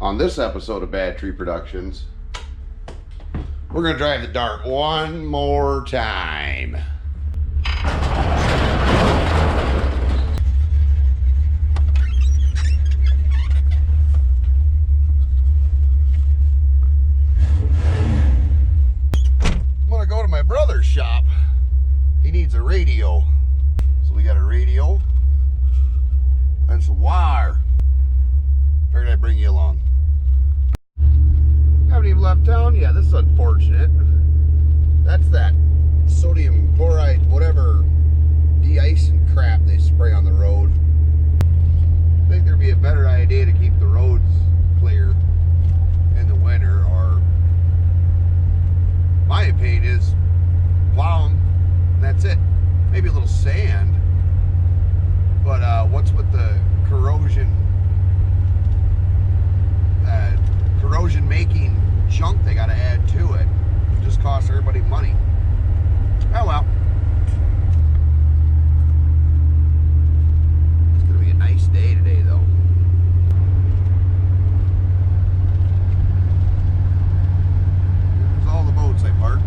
On this episode of Bad Tree Productions, we're going to drive the Dart one more time. I'm going to go to my brother's shop. He needs a radio. So we got a radio and some wire. Figured I'd bring you along. Haven't even left town yet. This is unfortunate. That's that sodium chloride, whatever de-icing crap they spray on the road. I think there'd be a better idea to keep the roads clear in the winter, or my opinion is plow them and that's it. Maybe a little sand, but what's with the corrosion making junk they got to add to it? It just costs everybody money. Oh well. It's gonna be a nice day today though. There's all the boats I parked.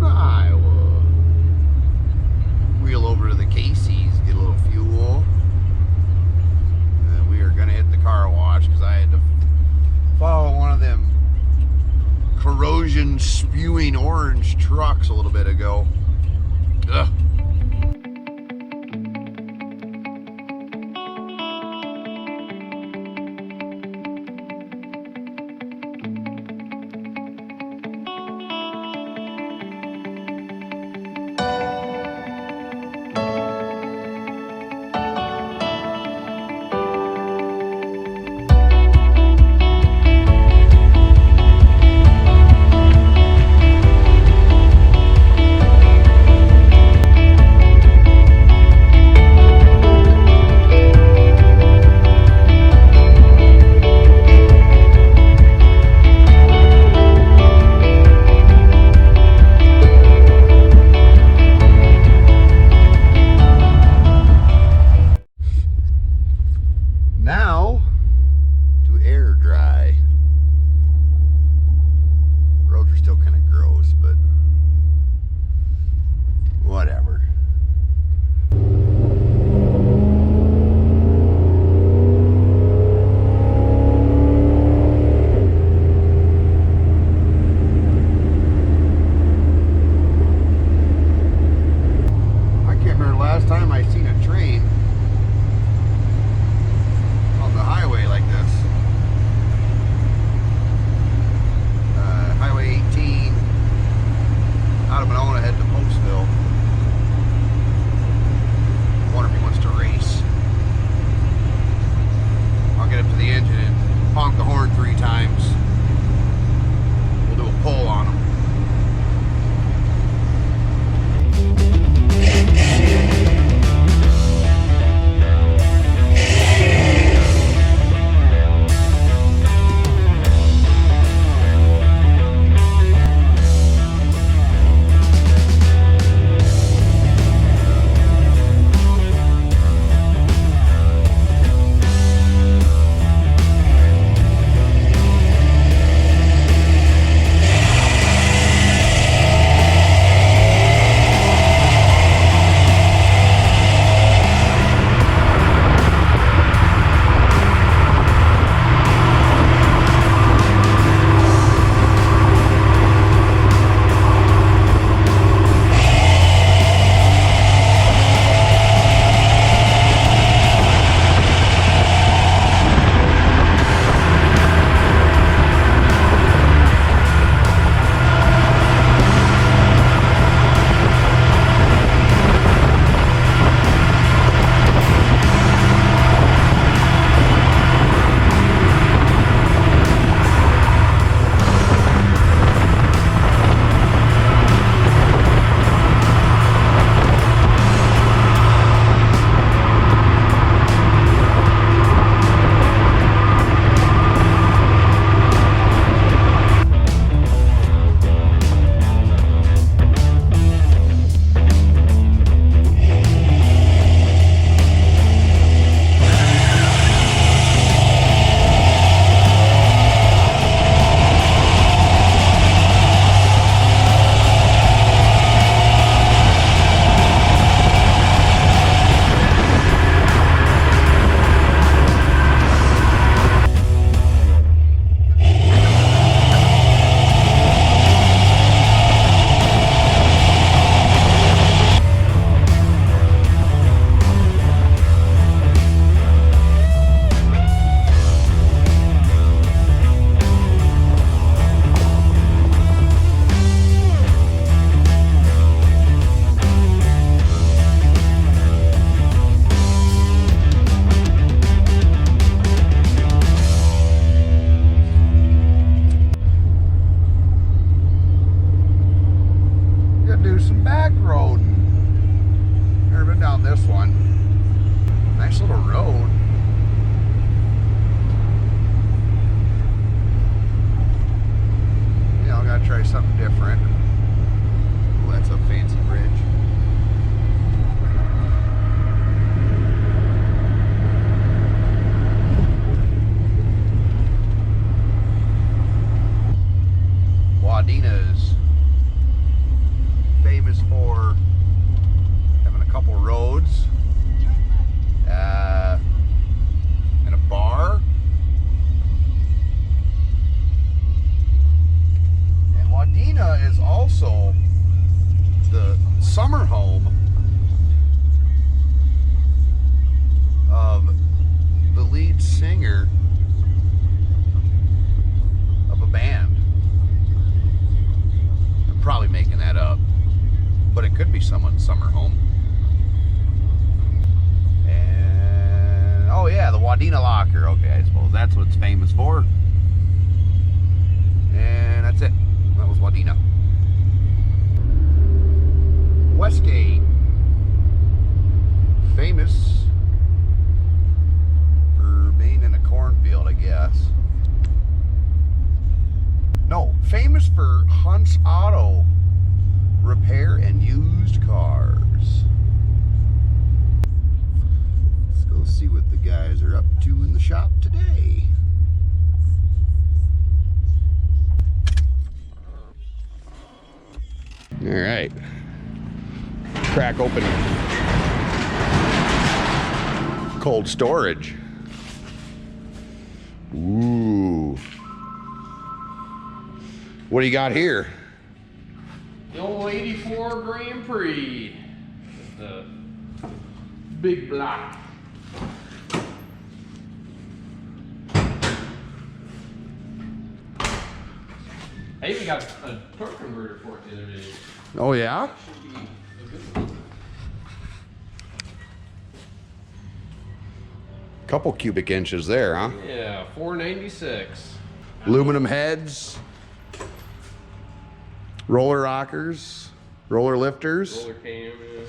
Iowa. Wheel over to the Casey's, get a little fuel. And then we are gonna hit the car wash because I had to follow one of them corrosion spewing orange trucks a little bit ago. Ugh. Now to air dry. Roads are still kind of gross, but whatever. I can't remember the last time I seen a train on the highway. singer of a band. I'm probably making that up, but it could be someone's summer home. And oh yeah, the Wadena Locker. Okay, I suppose that's what it's famous for. And that's it. That was Wadena. Westgate, famous for being in a cornfield, I guess. No, famous for Hunt's Auto Repair and used cars. Let's go see what the guys are up to in the shop today. All right. Crack open cold storage. Ooh. What do you got here? The old 84 Grand Prix. The big block. I even got a torque converter for it the other day. Oh yeah? Should be a good one. Couple cubic inches there, huh? Yeah, 496. Aluminum heads, roller rockers, roller lifters, Roller cam, yeah.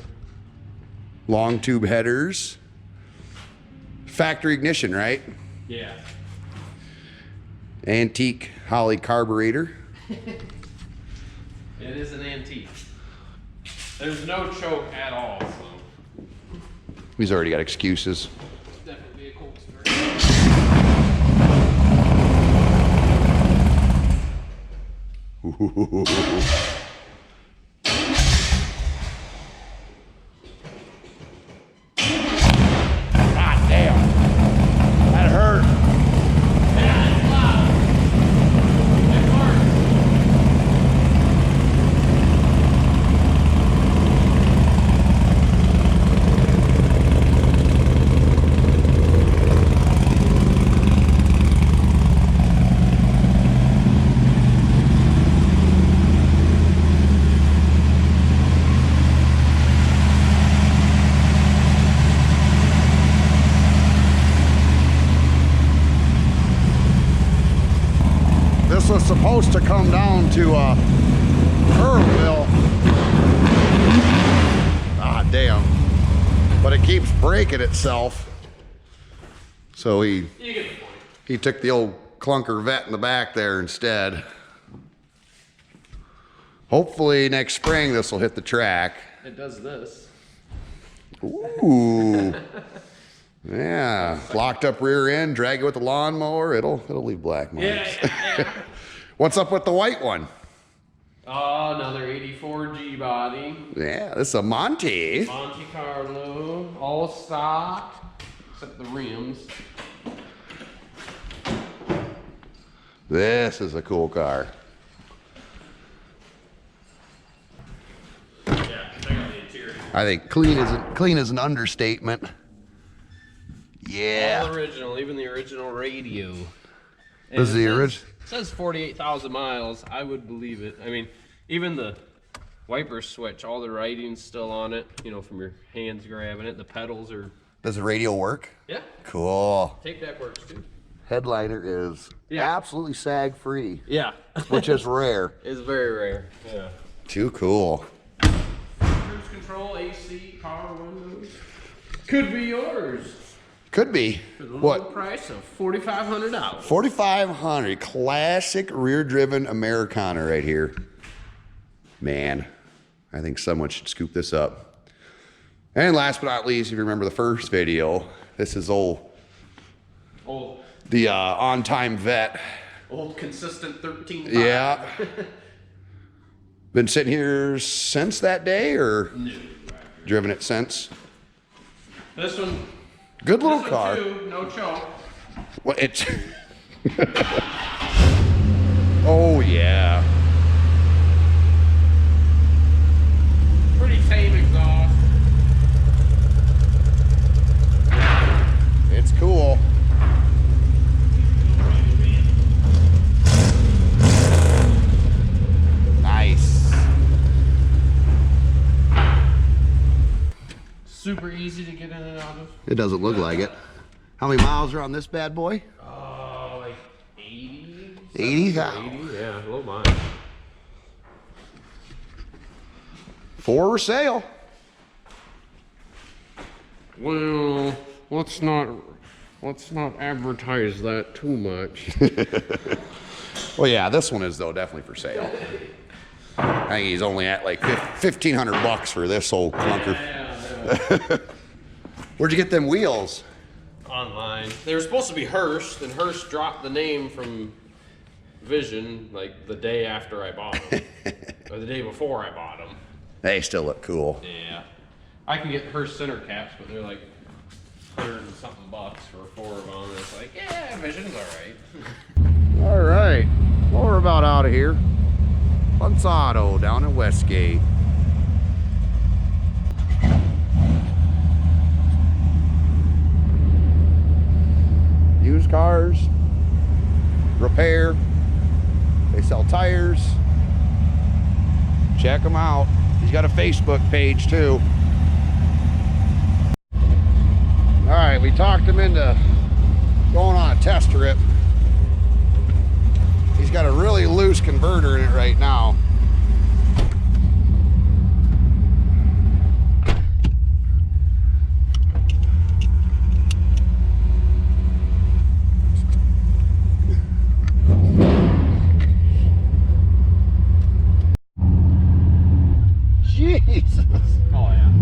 long tube headers, factory ignition, right? Yeah. Antique Holly carburetor. It is an antique. There's no choke at all, so. He's already got excuses. It's definitely a cold start. God damn. That hurt. Yeah, it's loud. It works. This was supposed to come down to Curville. Ah, damn. But it keeps breaking itself. So You get the point. he took the old clunker vet in the back there instead. Hopefully next spring this will hit the track. It does this. Ooh. Yeah. Locked up rear end, drag it with the lawnmower, it'll leave black marks. Yeah. What's up with the white one? Oh, another 84 G body. Yeah, this is a Monte. Monte Carlo, all stock, except the rims. This is a cool car. Yeah, check out the interior. I think clean is an understatement. Yeah. All original, even the original radio. And This is it the says- original? It says 48,000 miles. I would believe it. I mean, even the wiper switch, all the writing's still on it, you know, from your hands grabbing it. The pedals are, Does the radio work? yeah, Cool. tape deck works too. Headliner is absolutely sag free, Yeah. which is rare. It's very rare. Yeah. Too cool. Cruise control, AC, power windows. Could be yours. Could be. For the low What? price of $4,500. 4,500. Classic rear-driven Americana right here. Man, I think someone should scoop this up. And last but not least, if you remember the first video, this is the on-time vet. Old consistent 13.5. Yeah. Been sitting here since that day, or No. driven it since? This one. Good little This car. one too, no choke. Well, it's. Oh yeah. Pretty tame exhaust. It's cool. It doesn't look like it. How many miles are on this bad boy? Like 80. 80,000. 80, yeah, low mile. For sale. Well, let's not advertise that too much. Well, yeah, this one is though definitely for sale. I think he's only at like $1,500 for this old clunker. Yeah. Where'd you get them wheels? Online. They were supposed to be Hearst, and Hearst dropped the name from Vision like the day after I bought them, or the day before I bought them. They still look cool. Yeah, I can get Hearst center caps, but they're like $100 and something for 4 of them. And it's like, yeah, Vision's all right. All right, well, we're about out of here. Bunce Auto down in Westgate. Used cars, repair. They sell tires. Check them out. He's got a Facebook page too. All right, we talked him into going on a test trip. He's got a really loose converter in it right now. Jesus. Oh yeah.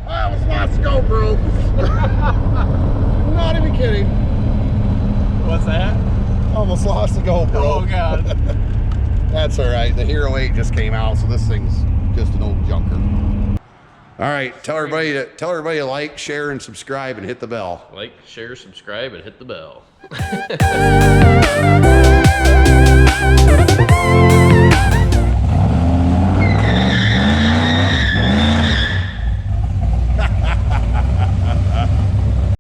I almost lost the GoPro. Not even kidding. What's that? Almost lost the GoPro. Oh god. That's all right. The Hero 8 just came out, so this thing's just an old junker. All right, tell everybody to like, share, and subscribe, and hit the bell. Like, share, subscribe, and hit the bell.